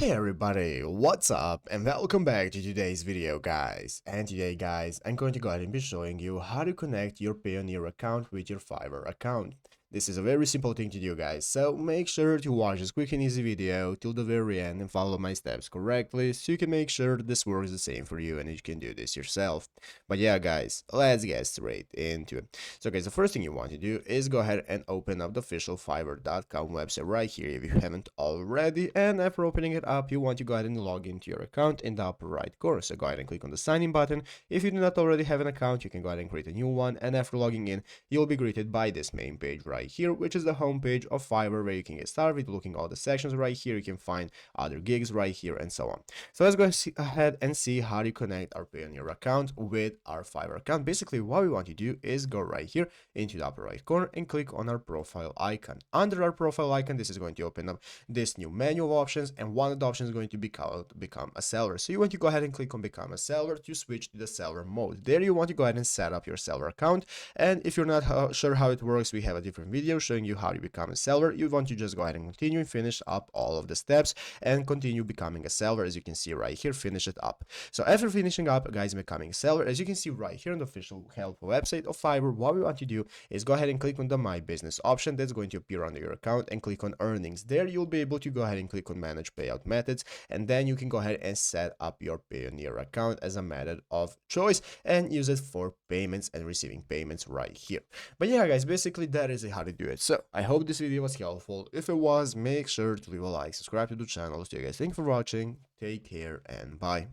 Hey everybody, what's up and welcome back to today's video guys. And today guys, I'm going to go ahead and be showing you how to connect your Payoneer account with your Fiverr account. This is a very simple thing to do guys, so make sure to watch this quick and easy video till the very end and follow my steps correctly so you can make sure that this works the same for you and you can do this yourself. But yeah guys, let's get straight into it. So guys, the first thing you want to do is go ahead and open up the official Fiverr.com website right here if you haven't already, and after opening it up, you want to go ahead and log into your account in the upper right corner. So go ahead and click on the sign in button. If you do not already have an account, you can go ahead and create a new one, and after logging in, you'll be greeted by this main page right here, which is the home page of Fiverr, where you can get started with looking all the sections right here. You can find other gigs right here and so on. So let's go ahead and see how to connect our Payoneer account with our Fiverr account. Basically, what we want to do is go right here into the upper right corner and click on our profile icon. Under our profile icon, this is going to open up this new menu of options, and one of the options is going to be called become a seller. So you want to go ahead and click on become a seller to switch to the seller mode. There you want to go ahead and set up your seller account, and if you're not sure how it works, we have a different video showing you how to become a seller. You want to just go ahead and continue and finish up all of the steps and continue becoming a seller. As you can see right here, finish it up. So after finishing up guys, becoming a seller, as you can see right here on the official help website of Fiverr, what we want to do is go ahead and click on the my business option that's going to appear under your account and click on earnings. There you'll be able to go ahead and click on manage payout methods, and then you can go ahead and set up your Payoneer account as a method of choice and use it for payments and receiving payments right here. But yeah guys, basically that is how to do it. So I hope this video was helpful. If it was, make sure to leave a like, subscribe to the channel. So you guys, thank you for watching, take care and bye.